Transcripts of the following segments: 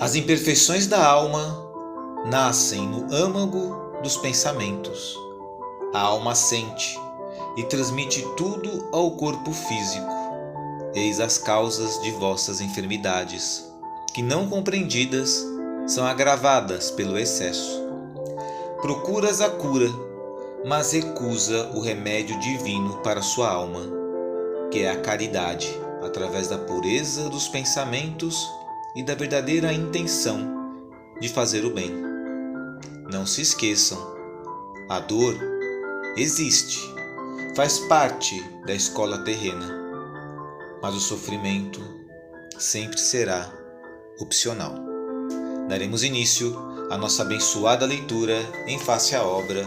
As imperfeições da alma nascem no âmago dos pensamentos. A alma sente e transmite tudo ao corpo físico. Eis as causas de vossas enfermidades, que não compreendidas são agravadas pelo excesso. Procuras a cura, mas recusa o remédio divino para sua alma, que é a caridade, através da pureza dos pensamentos e da verdadeira intenção de fazer o bem. Não se esqueçam, a dor existe, faz parte da escola terrena, mas o sofrimento sempre será opcional. Daremos início à nossa abençoada leitura em face à obra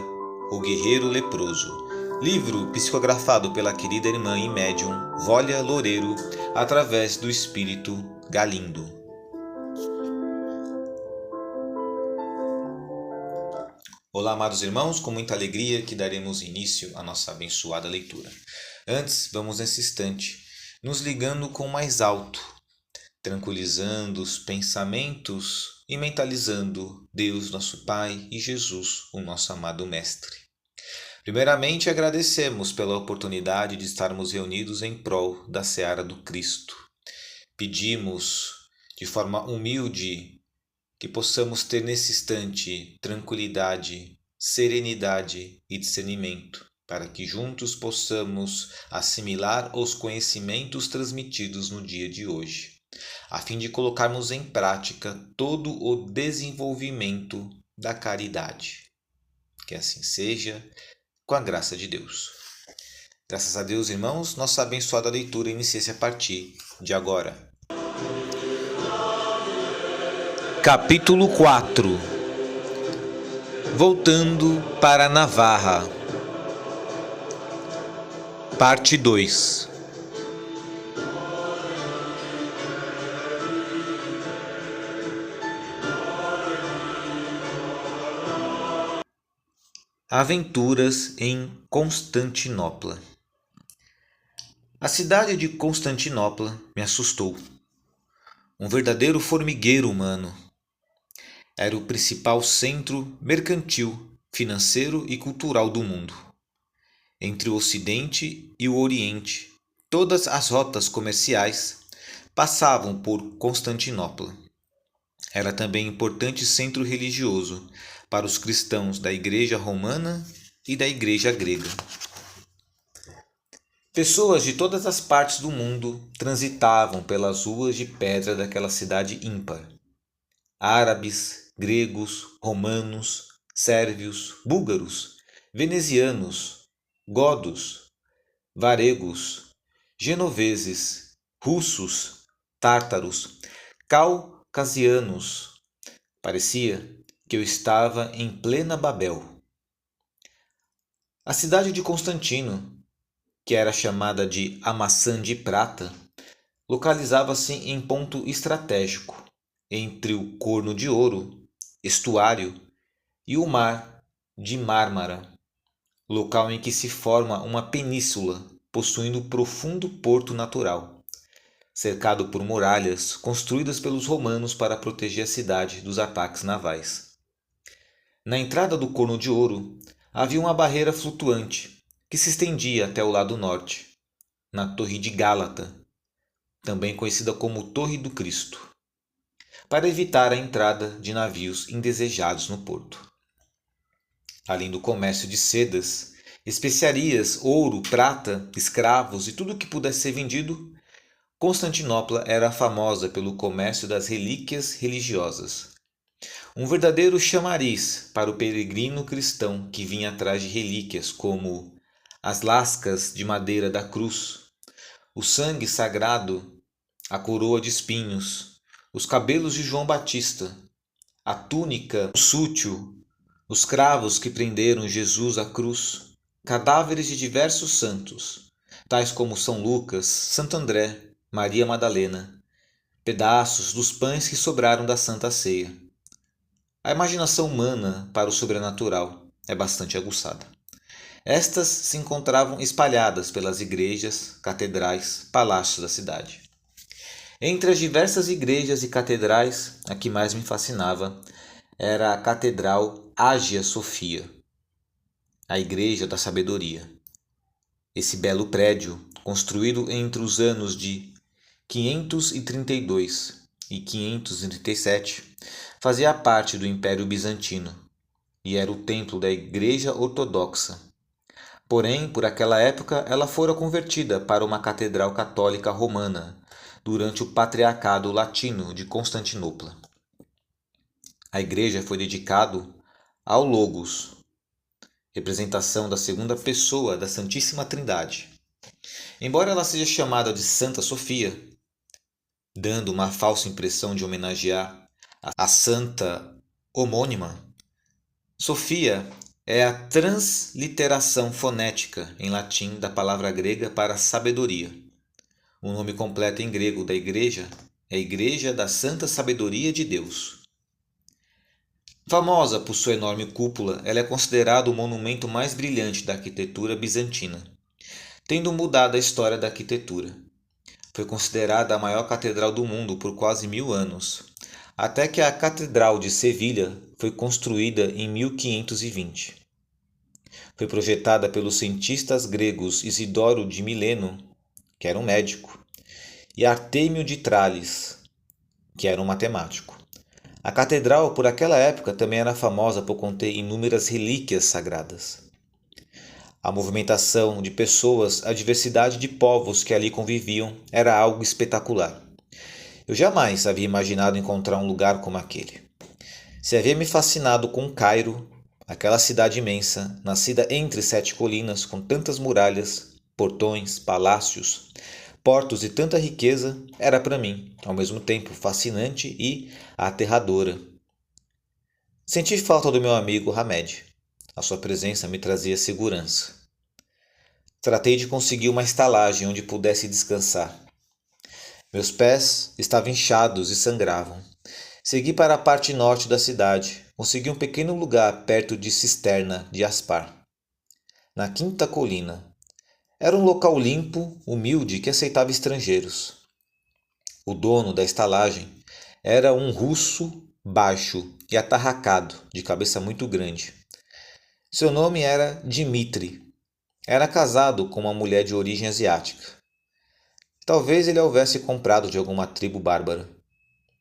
O Guerreiro Leproso, livro psicografado pela querida irmã e médium Vólia Loureiro, através do Espírito Galindo. Olá, amados irmãos, com muita alegria que daremos início à nossa abençoada leitura. Antes, vamos nesse instante, nos ligando com o mais alto, tranquilizando os pensamentos e mentalizando Deus, nosso Pai, e Jesus, o nosso amado Mestre. Primeiramente, agradecemos pela oportunidade de estarmos reunidos em prol da seara do Cristo. Pedimos, de forma humilde, que possamos ter nesse instante tranquilidade, serenidade e discernimento, para que juntos possamos assimilar os conhecimentos transmitidos no dia de hoje, a fim de colocarmos em prática todo o desenvolvimento da caridade. Que assim seja, com a graça de Deus. Graças a Deus, irmãos, nossa abençoada leitura inicia-se a partir de agora. Capítulo 4. Voltando para Navarra. Parte 2. Aventuras em Constantinopla. A cidade de Constantinopla me assustou. Um verdadeiro formigueiro humano. Era o principal centro mercantil, financeiro e cultural do mundo. Entre o Ocidente e o Oriente, todas as rotas comerciais passavam por Constantinopla. Era também importante centro religioso para os cristãos da Igreja Romana e da Igreja Grega. Pessoas de todas as partes do mundo transitavam pelas ruas de pedra daquela cidade ímpar. Árabes, gregos, romanos, sérvios, búlgaros, venezianos, godos, varegos, genoveses, russos, tártaros, caucasianos. Parecia que eu estava em plena Babel. A cidade de Constantino, que era chamada de a Maçã de Prata, localizava-se em ponto estratégico entre o Corno de Ouro, estuário, e o Mar de Mármara, local em que se forma uma península possuindo profundo porto natural, cercado por muralhas construídas pelos romanos para proteger a cidade dos ataques navais. Na entrada do Corno de Ouro havia uma barreira flutuante que se estendia até o lado norte, na Torre de Gálata, também conhecida como Torre do Cristo, para evitar a entrada de navios indesejados no porto. Além do comércio de sedas, especiarias, ouro, prata, escravos e tudo o que pudesse ser vendido, Constantinopla era famosa pelo comércio das relíquias religiosas. Um verdadeiro chamariz para o peregrino cristão que vinha atrás de relíquias como as lascas de madeira da cruz, o sangue sagrado, a coroa de espinhos, os cabelos de João Batista, a túnica sútil, os cravos que prenderam Jesus à cruz, cadáveres de diversos santos, tais como São Lucas, Santo André, Maria Madalena, pedaços dos pães que sobraram da Santa Ceia. A imaginação humana para o sobrenatural é bastante aguçada. Estas se encontravam espalhadas pelas igrejas, catedrais, palácios da cidade. Entre as diversas igrejas e catedrais, a que mais me fascinava era a Catedral Ágia Sofia, a Igreja da Sabedoria. Esse belo prédio, construído entre os anos de 532 e 537, fazia parte do Império Bizantino e era o templo da Igreja Ortodoxa. Porém, por aquela época, ela fora convertida para uma catedral católica romana durante o Patriarcado Latino de Constantinopla. A igreja foi dedicada ao Logos, representação da segunda pessoa da Santíssima Trindade. Embora ela seja chamada de Santa Sofia, dando uma falsa impressão de homenagear a santa homônima, Sofia é a transliteração fonética em latim da palavra grega para sabedoria. O nome completo em grego da igreja é Igreja da Santa Sabedoria de Deus. Famosa por sua enorme cúpula, ela é considerada o monumento mais brilhante da arquitetura bizantina, tendo mudado a história da arquitetura. Foi considerada a maior catedral do mundo por quase 1000 anos, até que a Catedral de Sevilha foi construída em 1520. Foi projetada pelos cientistas gregos Isidoro de Mileno, que era um médico, e Artemio de Trales, que era um matemático. A catedral, por aquela época, também era famosa por conter inúmeras relíquias sagradas. A movimentação de pessoas, a diversidade de povos que ali conviviam era algo espetacular. Eu jamais havia imaginado encontrar um lugar como aquele. Se havia me fascinado com Cairo, aquela cidade imensa, nascida entre 7 colinas, com tantas muralhas, portões, palácios, portos e tanta riqueza, era para mim, ao mesmo tempo, fascinante e aterradora. Senti falta do meu amigo Hamed. A sua presença me trazia segurança. Tratei de conseguir uma estalagem onde pudesse descansar. Meus pés estavam inchados e sangravam. Segui para a parte norte da cidade. Consegui um pequeno lugar perto de Cisterna de Aspar, na quinta colina. Era um local limpo, humilde que aceitava estrangeiros. O dono da estalagem era um russo baixo e atarracado, de cabeça muito grande. Seu nome era Dmitri. Era casado com uma mulher de origem asiática. Talvez ele a houvesse comprado de alguma tribo bárbara.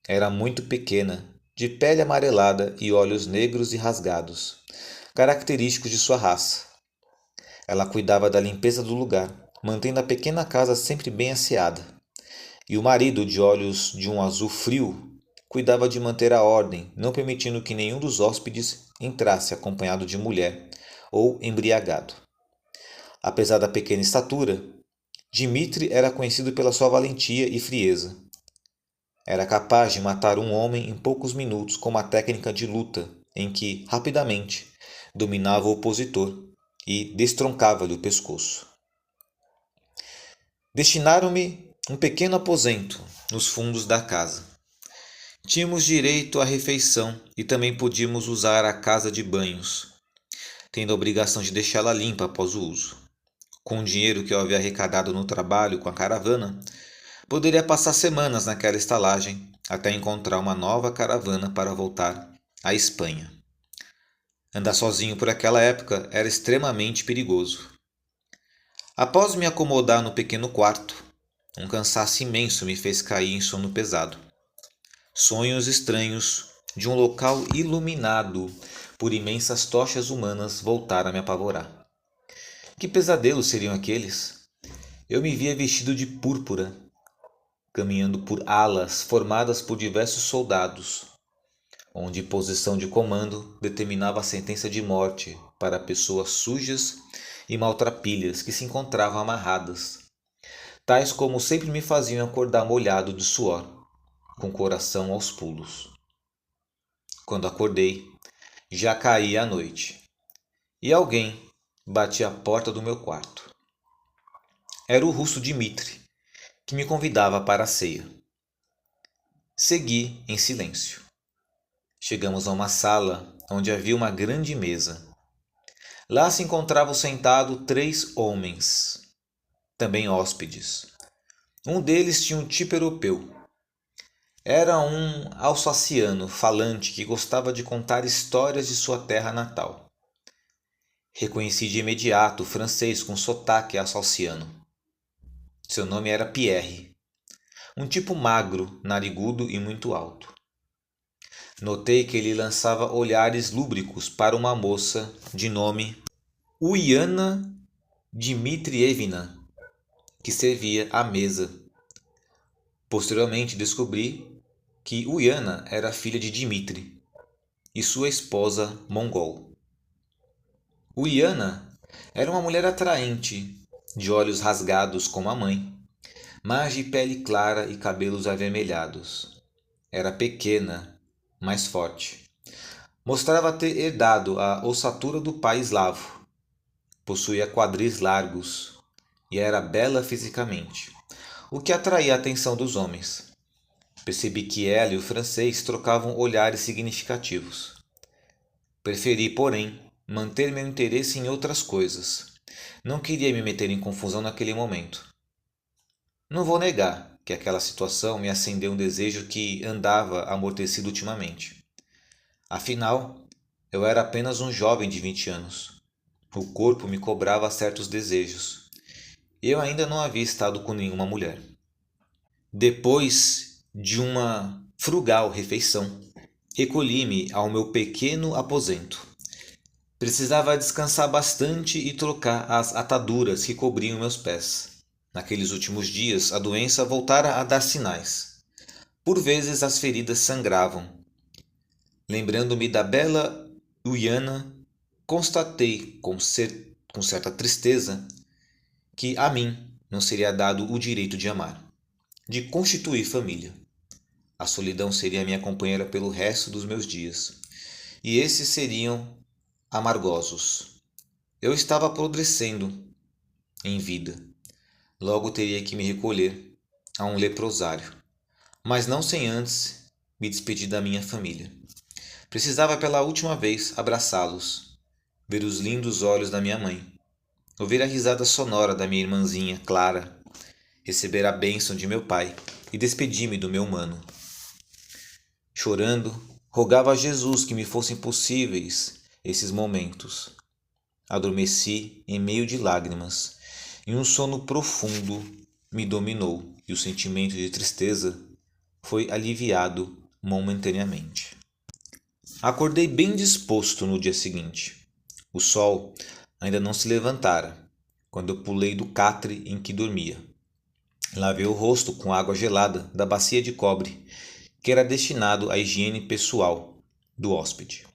Era muito pequena, de pele amarelada e olhos negros e rasgados, característicos de sua raça. Ela cuidava da limpeza do lugar, mantendo a pequena casa sempre bem asseada. E o marido, de olhos de um azul frio, cuidava de manter a ordem, não permitindo que nenhum dos hóspedes entrasse acompanhado de mulher ou embriagado. Apesar da pequena estatura, Dmitri era conhecido pela sua valentia e frieza. Era capaz de matar um homem em poucos minutos com uma técnica de luta em que, rapidamente, dominava o opositor e destroncava-lhe o pescoço. Destinaram-me um pequeno aposento nos fundos da casa. Tínhamos direito à refeição e também podíamos usar a casa de banhos, tendo a obrigação de deixá-la limpa após o uso. Com o dinheiro que eu havia arrecadado no trabalho com a caravana, poderia passar semanas naquela estalagem até encontrar uma nova caravana para voltar à Espanha. Andar sozinho por aquela época era extremamente perigoso. Após me acomodar no pequeno quarto, um cansaço imenso me fez cair em sono pesado. Sonhos estranhos de um local iluminado por imensas tochas humanas voltaram a me apavorar. Que pesadelos seriam aqueles? Eu me via vestido de púrpura, caminhando por alas formadas por diversos soldados, onde posição de comando determinava a sentença de morte para pessoas sujas e maltrapilhas que se encontravam amarradas, tais como sempre me faziam acordar molhado de suor, com o coração aos pulos. Quando acordei, já caía a noite, e alguém batia à porta do meu quarto. Era o russo Dmitri, que me convidava para a ceia. Segui em silêncio. Chegamos a uma sala onde havia uma grande mesa. Lá se encontravam sentados 3 homens, também hóspedes. Um deles tinha um tipo europeu, Era um alsaciano falante que gostava de contar histórias de sua terra natal. Reconheci de imediato o francês com sotaque alsaciano. Seu nome era Pierre, um tipo magro, narigudo e muito alto. Notei que ele lançava olhares lúbricos para uma moça de nome Uliana Dmitrievna, que servia à mesa. Posteriormente descobri que Uliana era filha de Dmitri e sua esposa mongol. Uliana era uma mulher atraente, de olhos rasgados como a mãe, mas de pele clara e cabelos avermelhados. Era pequena, mas forte. Mostrava ter herdado a ossatura do pai eslavo. Possuía quadris largos e era bela fisicamente, o que atraía a atenção dos homens. Percebi que ela e o francês trocavam olhares significativos. Preferi, porém, manter meu interesse em outras coisas. Não queria me meter em confusão naquele momento. Não vou negar que aquela situação me acendeu um desejo que andava amortecido ultimamente. Afinal, eu era apenas um jovem de 20 anos. O corpo me cobrava certos desejos. E eu ainda não havia estado com nenhuma mulher. Depois de uma frugal refeição, recolhi-me ao meu pequeno aposento. Precisava descansar bastante e trocar as ataduras que cobriam meus pés. Naqueles últimos dias, a doença voltara a dar sinais. Por vezes as feridas sangravam. Lembrando-me da bela Uliana, constatei com certa tristeza que a mim não seria dado o direito de amar, de constituir família. A solidão seria minha companheira pelo resto dos meus dias, e esses seriam amargosos. Eu estava apodrecendo em vida. Logo teria que me recolher a um leprosário, mas não sem antes me despedir da minha família. Precisava pela última vez abraçá-los, ver os lindos olhos da minha mãe, ouvir a risada sonora da minha irmãzinha Clara, receber a bênção de meu pai e despedir-me do meu mano. Chorando, rogava a Jesus que me fossem possíveis esses momentos. Adormeci em meio de lágrimas, e um sono profundo me dominou, e o sentimento de tristeza foi aliviado momentaneamente. Acordei bem disposto no dia seguinte. O sol ainda não se levantara, quando eu pulei do catre em que dormia. Lavei o rosto com água gelada da bacia de cobre, que era destinado à higiene pessoal do hóspede.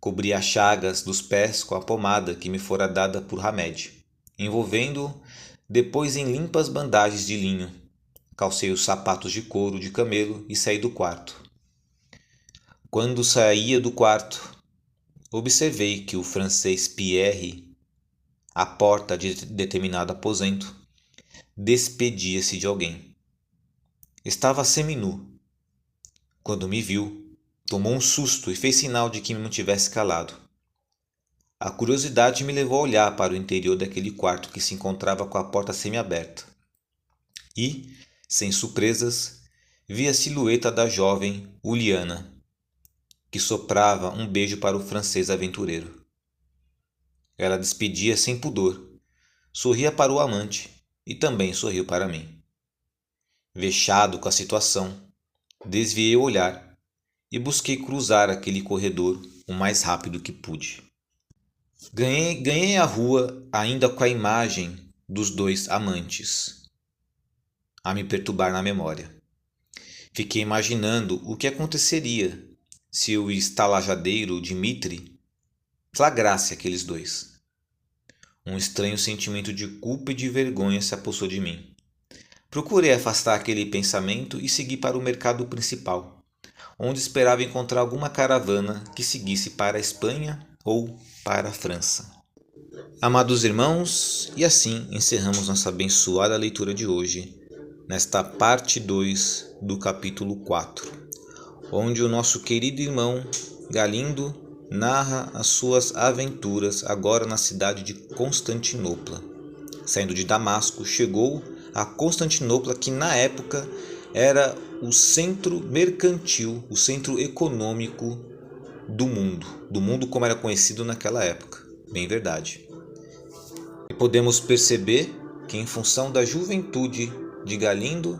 Cobri as chagas dos pés com a pomada que me fora dada por Hamed, envolvendo-o depois em limpas bandagens de linho. Calcei os sapatos de couro de camelo e saí do quarto. Quando saía do quarto, observei que o francês Pierre, à porta de determinado aposento, despedia-se de alguém. Estava seminu. Quando me viu, tomou um susto e fez sinal de que me mantivesse calado. A curiosidade me levou a olhar para o interior daquele quarto que se encontrava com a porta semiaberta. E, sem surpresas, vi a silhueta da jovem Uliana, que soprava um beijo para o francês aventureiro. Ela despedia sem pudor, sorria para o amante e também sorriu para mim. Vexado com a situação, desviei o olhar e busquei cruzar aquele corredor o mais rápido que pude. Ganhei a rua ainda com a imagem dos dois amantes a me perturbar na memória. Fiquei imaginando o que aconteceria se o estalajadeiro Dmitri flagrasse aqueles dois. Um estranho sentimento de culpa e de vergonha se apossou de mim. Procurei afastar aquele pensamento e segui para o mercado principal, onde esperava encontrar alguma caravana que seguisse para a Espanha ou para a França. Amados irmãos, e assim encerramos nossa abençoada leitura de hoje, nesta parte 2 do capítulo 4, onde o nosso querido irmão Galindo narra as suas aventuras agora na cidade de Constantinopla. Saindo de Damasco, chegou a Constantinopla, que na época era o centro mercantil, o centro econômico do mundo como era conhecido naquela época. Bem verdade. E podemos perceber que, em função da juventude de Galindo,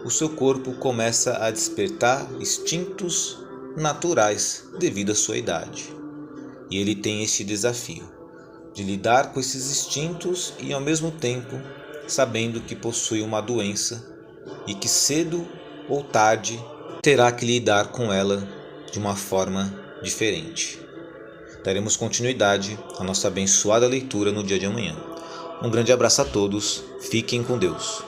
o seu corpo começa a despertar instintos naturais devido à sua idade. E ele tem este desafio de lidar com esses instintos e, ao mesmo tempo, sabendo que possui uma doença e que cedo ou tarde terá que lidar com ela de uma forma diferente. Daremos continuidade à nossa abençoada leitura no dia de amanhã. Um grande abraço a todos, fiquem com Deus.